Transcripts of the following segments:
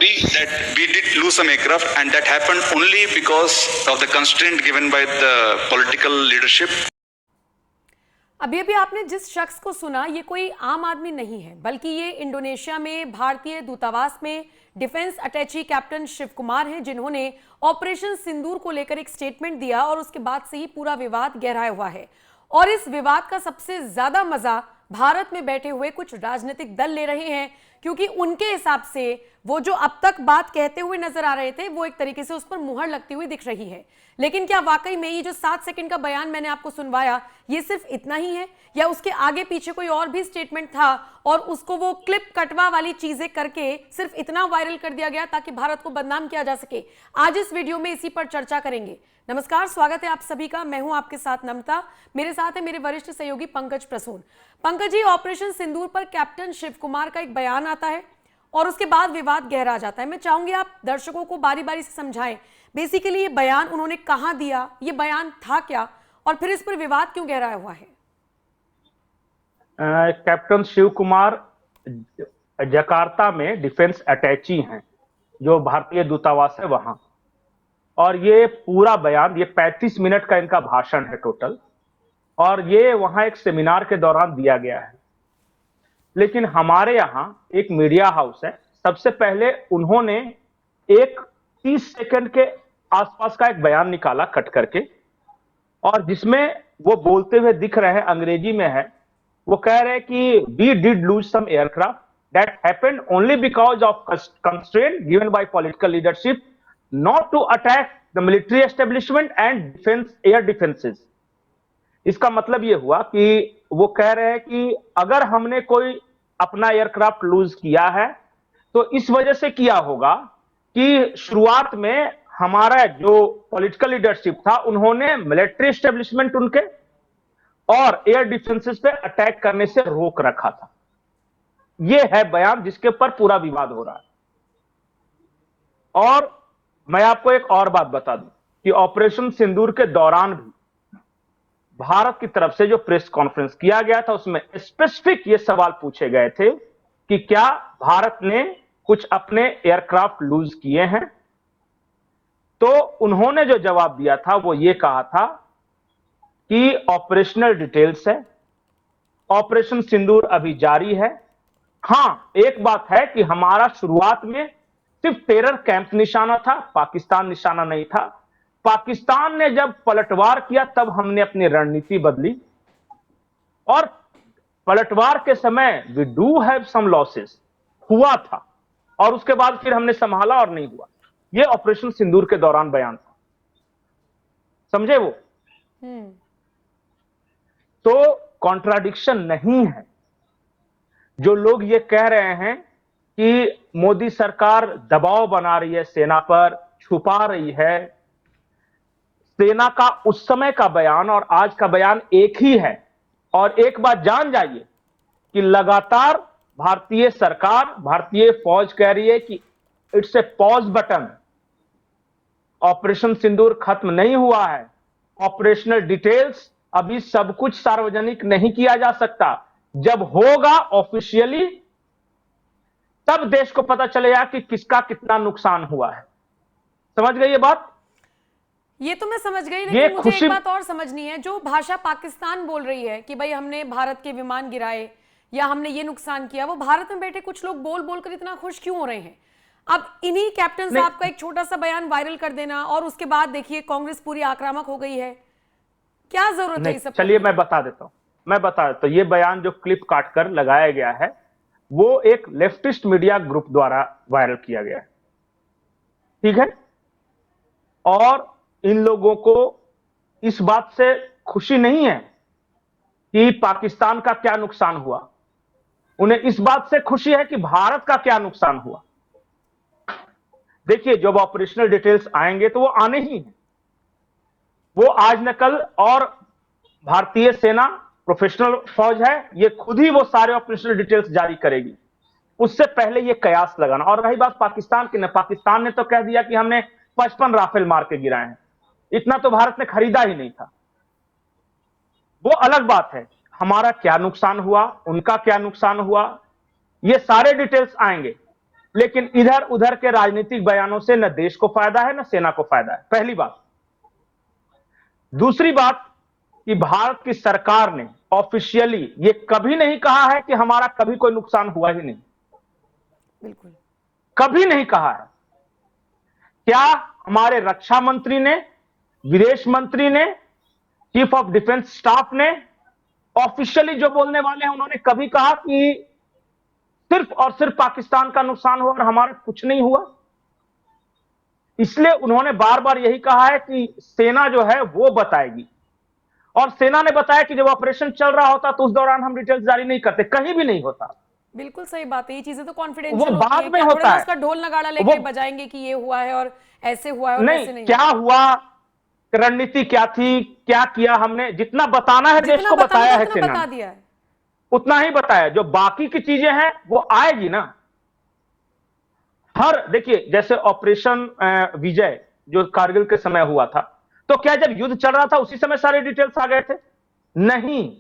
agree that we did lose some aircraft, and that happened only because of the constraint given by the political leadership. अभी अभी आपने जिस शख्स को सुना, ये कोई आम आदमी नहीं है, बल्कि ये इंडोनेशिया में भारतीय दूतावास में डिफेंस अटैची कैप्टन शिव कुमार हैं, जिन्होंने ऑपरेशन सिंदूर को लेकर एक स्टेटमेंट दिया और उसके बाद से ही पूरा विवाद गहराया हुआ है। और इस विवाद का सबसे ज्यादा मजा भारत में बैठे हुए कुछ राजनीतिक दल ले रहे हैं, क्योंकि उनके हिसाब से वो जो अब तक बात कहते हुए नजर आ रहे थे, वो एक तरीके से उस पर मुहर लगती हुई दिख रही है। लेकिन क्या वाकई में ये जो 7 सेकंड का बयान मैंने आपको सुनवाया, ये सिर्फ इतना ही है, या उसके आगे पीछे कोई और भी स्टेटमेंट था और उसको वो क्लिप कटवा वाली चीजें करके सिर्फ इतना वायरल कर दिया गया ताकि भारत को बदनाम किया जा सके? आज इस वीडियो में इसी पर चर्चा करेंगे। नमस्कार, स्वागत है आप सभी का। मैं हूं आपके साथ नम्रता, मेरे साथ है मेरे वरिष्ठ सहयोगी पंकज प्रसून। पंकज जी, ऑपरेशन सिंदूर पर कैप्टन शिव कुमार का एक बयान आता है और उसके बाद विवाद गहरा जाता है। मैं चाहूंगी आप दर्शकों को बारी बारी से समझाएं, बेसिकली ये बयान उन्होंने कहां दिया, ये बयान था क्या, और फिर इस पर विवाद क्यों गहराया हुआ है? कैप्टन शिव कुमार जकार्ता में डिफेंस अटैची हैं, जो भारतीय दूतावास है वहां। और ये पूरा बयान, ये 35 मिनट का इनका भाषण है टोटल, और ये वहां एक सेमिनार के दौरान दिया गया है। लेकिन हमारे यहाँ एक मीडिया हाउस है, सबसे पहले उन्होंने एक 30 सेकंड के आसपास का एक बयान निकाला कट करके, और जिसमें वो बोलते हुए दिख रहे हैं, अंग्रेजी में है। वो कह रहे हैं कि we did lose some aircraft that happened only because of constraint given by political leadership not to attack the military establishment and defence air defences. इसका मतलब ये हुआ कि वो कह रहे हैं कि अगर हमने कोई अपना एयरक्राफ्ट लूज किया है तो इस वजह से किया होगा कि शुरुआत में हमारा जो पॉलिटिकल लीडरशिप था, उन्होंने मिलिट्री एस्टेब्लिशमेंट उनके और एयर डिफेंसेस पे अटैक करने से रोक रखा था। यह है बयान जिसके ऊपर पूरा विवाद हो रहा है। और मैं आपको एक और बात बता दूं कि ऑपरेशन सिंदूर के दौरान भी भारत की तरफ से जो प्रेस कॉन्फ्रेंस किया गया था, उसमें स्पेसिफिक ये सवाल पूछे गए थे कि क्या भारत ने कुछ अपने एयरक्राफ्ट लूज किए हैं। तो उन्होंने जो जवाब दिया था वो ये कहा था कि ऑपरेशनल डिटेल्स है, ऑपरेशन सिंदूर अभी जारी है। हां, एक बात है कि हमारा शुरुआत में सिर्फ टेरर कैंप निशाना था, पाकिस्तान निशाना नहीं था। पाकिस्तान ने जब पलटवार किया तब हमने अपनी रणनीति बदली, और पलटवार के समय we do have some losses हुआ था, और उसके बाद फिर हमने संभाला और नहीं हुआ। यह ऑपरेशन सिंदूर के दौरान बयान था, समझे वो? तो कॉन्ट्राडिक्शन नहीं है। जो लोग ये कह रहे हैं कि मोदी सरकार दबाव बना रही है सेना पर, छुपा रही है, सेना का उस समय का बयान और आज का बयान एक ही है। और एक बात जान जाइए कि लगातार भारतीय सरकार, भारतीय फौज कह रही है कि it's a pause button, operation Sindoor खत्म नहीं हुआ है, ऑपरेशनल डिटेल्स अभी सब कुछ सार्वजनिक नहीं किया जा सकता। जब होगा ऑफिशियली, तब देश को पता चलेगा कि किसका कितना नुकसान हुआ है। समझ गई ये बात? ये तो मैं समझ गई, लेकिन मुझे एक बात और समझनी है। जो भाषा पाकिस्तान बोल रही है कि भाई हमने भारत के विमान गिराए या हमने ये नुकसान किया, वो भारत में बैठे कुछ लोग बोल बोलकर इतना खुश क्यों हो रहे हैं? अब इन्हीं कैप्टन साहब का एक छोटा सा बयान वायरल कर देना और उसके बाद देखिए कांग्रेस पूरी आक्रामक हो गई है। क्या जरूरत है इस सब? चलिए मैं बता देता हूं। ये बयान जो क्लिप काटकर लगाया गया है, वो एक लेफ्टिस्ट मीडिया ग्रुप द्वारा वायरल किया गया है, ठीक है? और इन लोगों को इस बात से खुशी नहीं है कि पाकिस्तान का क्या नुकसान हुआ, उन्हें इस बात से खुशी है कि भारत का क्या नुकसान हुआ। देखिए, जब ऑपरेशनल डिटेल्स आएंगे तो वो आने ही हैं, वो आज न कल। और भारतीय सेना प्रोफेशनल फौज है, ये खुद ही वो सारे ऑपरेशनल डिटेल्स जारी करेगी। उससे पहले ये कयास लगाना। और रही बात पाकिस्तान की, पाकिस्तान ने तो कह दिया कि हमने 55 राफेल मार के गिराए हैं। इतना तो भारत ने खरीदा ही नहीं था। वो अलग बात है, हमारा क्या नुकसान हुआ, उनका क्या नुकसान हुआ, ये सारे डिटेल्स आएंगे। लेकिन इधर उधर के राजनीतिक बयानों से न देश को फायदा है न सेना को फायदा है, पहली बात। दूसरी बात कि भारत की सरकार ने ऑफिशियली ये कभी नहीं कहा है कि हमारा कभी कोई नुकसान हुआ ही नहीं, बिल्कुल कभी नहीं कहा है। क्या हमारे रक्षा मंत्री ने, विदेश मंत्री ने, चीफ ऑफ डिफेंस स्टाफ ने, ऑफिशियली जो बोलने वाले हैं उन्होंने कभी कहा कि सिर्फ और सिर्फ पाकिस्तान का नुकसान हुआ और हमारा कुछ नहीं हुआ? इसलिए उन्होंने बार बार यही कहा है कि सेना जो है वो बताएगी, और सेना ने बताया कि जब ऑपरेशन चल रहा होता तो उस दौरान हम डिटेल्स जारी नहीं करते, कहीं भी नहीं होता। बिल्कुल सही बात है, ये चीजें तो वो कॉन्फिडेंशियल बाद होती हैं। में क्या थोड़ा होता ना है, उसका ढोल नगाड़ा लेके वो बजाएंगे कि ये हुआ है और ऐसे हुआ है और नहीं, वैसे नहीं क्या हुआ, रणनीति क्या थी, क्या किया, हमने जितना बताना है देश जितना को बताना बताया था है उतना सेना बता ने, दिया है। उतना ही बताया। जो बाकी की चीजें हैं वो आएगी ना। हर देखिए, जैसे ऑपरेशन विजय जो कारगिल के समय हुआ था, तो क्या जब युद्ध चल रहा था उसी समय सारे डिटेल्स आ गए थे? नहीं,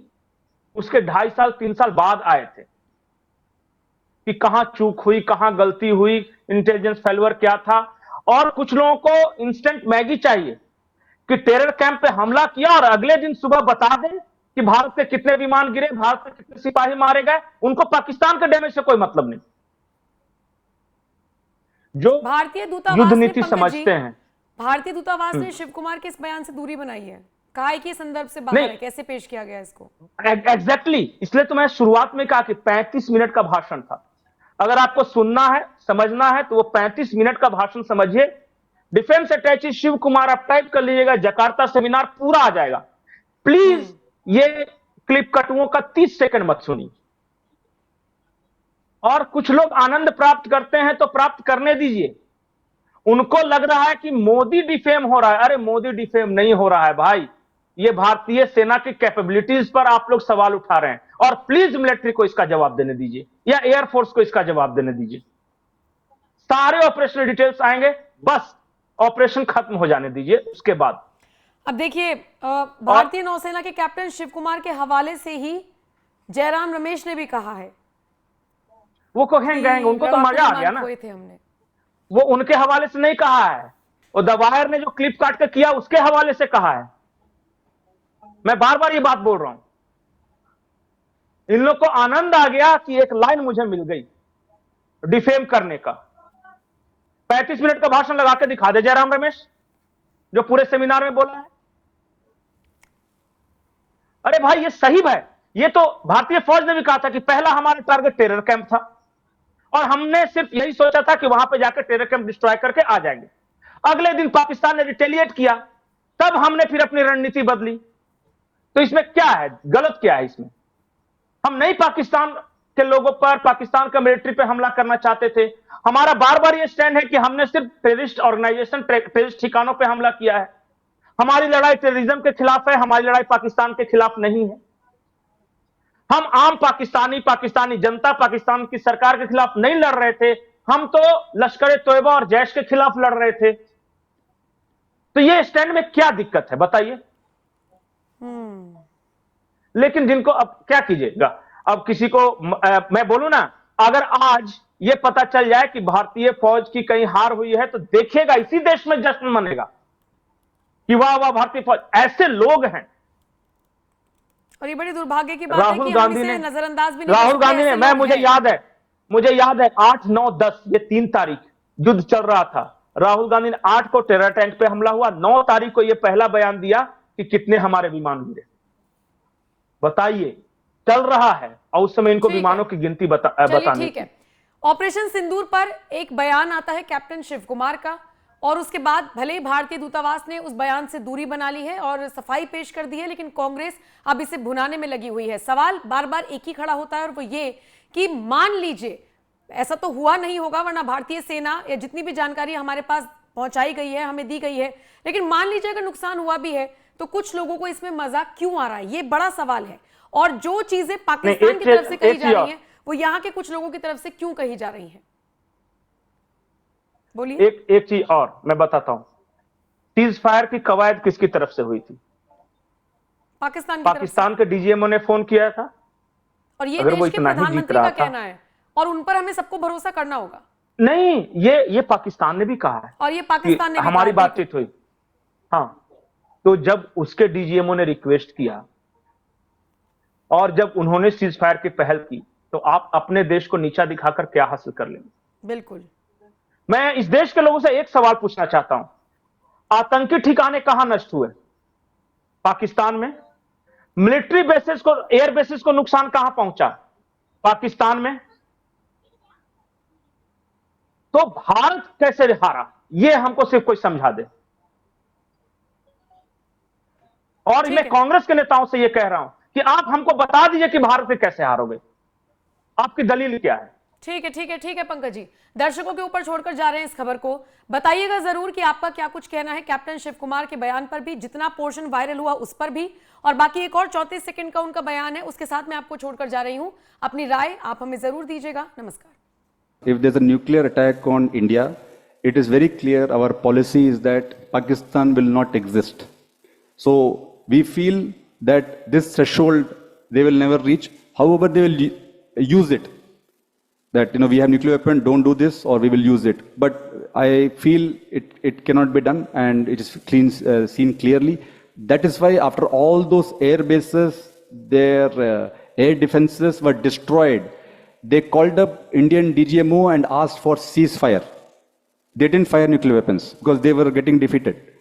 उसके 2.5 साल 3 साल बाद आए थे कि कहां चूक हुई, कहां गलती हुई, इंटेलिजेंस फेल्योर क्या था। और कुछ लोगों को इंस्टेंट मैगी चाहिए कि टेरर कैंप पे हमला किया और अगले दिन सुबह बता दें कि भारत से कितने विमान गिरे, भारत से कितने सिपाही मारे गए। उनको पाकिस्तान के डैमेज से कोई मतलब नहीं। जो भारतीय युद्ध दूतावास ने, नीति पंकज जी, समझते हैं। भारतीय दूतावास ने शिव कुमार के इस बयान से दूरी बनाई है, कहा है कि ये संदर्भ से बाहर नहीं, है। कैसे पेश किया गया इसको? एग्जैक्टली इसलिए तो मैं शुरुआत में कहा कि 35 मिनट का भाषण था। अगर आपको सुनना है, समझना है, तो वो 35 मिनट का भाषण समझिए। डिफेंस अटैची शिव कुमार, आप टाइप कर लीजिएगा, जकार्ता सेमिनार पूरा आ जाएगा। प्लीज ये क्लिप कटुओं का 30 सेकंड मत सुनिए। और कुछ लोग आनंद प्राप्त करते हैं तो प्राप्त करने दीजिए। उनको लग रहा है कि मोदी डिफेम हो रहा है। अरे मोदी डिफेम नहीं हो रहा है भाई, ये भारतीय सेना की कैपेबिलिटीज पर आप लोग सवाल उठा रहे हैं। और प्लीज मिलिट्री को इसका जवाब देने दीजिए, या एयरफोर्स को इसका जवाब देने दीजिए। सारे ऑपरेशनल डिटेल्स आएंगे, बस ऑपरेशन खत्म हो जाने दीजिए उसके बाद। अब देखिए, भारतीय नौसेना के कैप्टन शिव कुमार के हवाले से ही जयराम रमेश ने भी कहा है वो कहेंगे, उनको तो मजा आ गया ना। खोए थे हमने। वो उनके हवाले से नहीं कहा है, वो द वायर ने जो क्लिप काट के किया उसके हवाले से कहा है। मैं बार बार ये बात बोल रहा हूं। इन लोग को आनंद आ गया कि एक लाइन मुझे मिल गई डिफेम करने का। 35 मिनट का भाषण लगा के दिखा दे जयराम रमेश, जो पूरे सेमिनार में बोला है। अरे भाई ये सही है। ये तो भारतीय फौज ने भी कहा था कि पहला हमारा टारगेट टेरर कैंप था, और हमने सिर्फ यही सोचा था कि वहां पे जाकर टेरर कैंप डिस्ट्रॉय करके आ जाएंगे। अगले दिन पाकिस्तान ने रिटेलिएट किया, तब हमने फिर अपनी रणनीति बदली। तो इसमें क्या है, गलत क्या है इसमें? हम नहीं पाकिस्तान के लोगों पर, पाकिस्तान का मिलिट्री पे हमला करना चाहते थे। हमारा बार बार ये स्टैंड है कि हमने सिर्फ टेररिस्ट ऑर्गेनाइजेशन, टेररिस्ट ठिकानों पे हमला किया है। हमारी लड़ाई टेररिज्म के खिलाफ है, हमारी लड़ाई पाकिस्तान के खिलाफ नहीं है। हम आम पाकिस्तानी जनता, पाकिस्तान की सरकार के खिलाफ नहीं लड़ रहे थे। हम तो लश्कर तोयबा और जैश के खिलाफ लड़ रहे थे। तो ये स्टैंड में क्या दिक्कत है बताइए? लेकिन जिनको, अब क्या कीजिएगा, अब किसी को मैं बोलूं ना, अगर आज ये पता चल जाए कि भारतीय फौज की कहीं हार हुई है तो देखिएगा इसी देश में जश्न मनेगा कि वाह वाह भारतीय फौज। ऐसे लोग हैं। और ये बड़ी दुर्भाग्य की बात है राहुल कि गांधी हम इसे ने, नजरअंदाज भी नहीं राहुल कर सकते, गांधी ने, ऐसे मैं लोग हैं। मुझे याद है 8, 9, 10 ये 3 तारीख युद्ध चल रहा था। राहुल गांधी ने 8 को टेरर टैंक पे हमला हुआ, 9 तारीख को ये पहला बयान दिया कि कितने हमारे विमान गिरे। बताइए, चल रहा है और उस समय इनको ठीक विमानों है। की गिनती चलिए बतानी ठीक थी। है। ऑपरेशन सिंदूर पर एक बयान आता है कैप्टन शिव कुमार का, और उसके बाद भले ही भारतीय दूतावास ने उस बयान से दूरी बना ली है और सफाई पेश कर दी है, लेकिन कांग्रेस अब इसे भुनाने में लगी हुई है। सवाल बार बार एक ही खड़ा होता है, और वो ये कि मान लीजिए ऐसा तो हुआ नहीं होगा, वरना भारतीय सेना या जितनी भी जानकारी हमारे पास पहुंचाई गई है, हमें दी गई है, लेकिन मान लीजिए अगर नुकसान हुआ भी है तो कुछ लोगों को इसमें मजा क्यों आ रहा है, ये बड़ा सवाल है। और जो चीजें पाकिस्तान की तरफ से कही जा रही हैं वो यहां के कुछ लोगों की तरफ से क्यों कही जा रही हैं? बोलिए। एक चीज और मैं बताता हूं, सीज फायर की कवायद किसकी तरफ से हुई थी? पाकिस्तान के डीजीएमओ ने फोन किया था। और ये अगर वो देश के इतना ही जीत प्रधानमंत्री रहा का था, कहना है, और उन पर हमें सबको भरोसा करना होगा। नहीं, ये पाकिस्तान ने भी कहा है और ये कि पाकिस्तान ने भी हमारी कहा, बातचीत हुई। हाँ, तो जब उसके डीजीएमओ ने रिक्वेस्ट किया और जब उन्होंने सीज फायर की पहल की, तो आप अपने देश को नीचा दिखाकर क्या हासिल कर लेंगे? बिल्कुल। मैं इस देश के लोगों से एक सवाल पूछना चाहता हूं, आतंकी ठिकाने कहां नष्ट हुए? पाकिस्तान में। मिलिट्री बेसिस को, एयर बेसिस को नुकसान कहां पहुंचा? पाकिस्तान में। तो भारत कैसे हारा, ये हमको सिर्फ कोई समझा दे। और ठीक मैं है। कांग्रेस के नेताओं से यह कह रहा हूं कि आप हमको बता दीजिए कि भारत से कैसे हारोगे, आपकी दलील क्या है? ठीक है, ठीक है, ठीक है पंकज जी, दर्शकों के ऊपर छोड़कर जा रहे हैं इस खबर को। बताइएगा जरूर कि आपका क्या कुछ कहना है कैप्टन शिव कुमार के बयान पर भी, जितना पोर्शन वायरल हुआ उस पर भी, और बाकी एक और 34 सेकंड का उनका बयान है, उसके साथ मैं आपको छोड़कर जा रही हूं। अपनी राय आप हमें जरूर दीजिएगा। नमस्कार। If there's a nuclear attack on India, it is very clear our policy is that Pakistan will not exist. So we feel that this threshold they will never reach. However, they will use it. That we have nuclear weapon, don't do this, or we will use it. But I feel it cannot be done, and it is seen clearly. That is why after all those air bases, their air defenses were destroyed. They called up Indian DGMO and asked for ceasefire. They didn't fire nuclear weapons because they were getting defeated.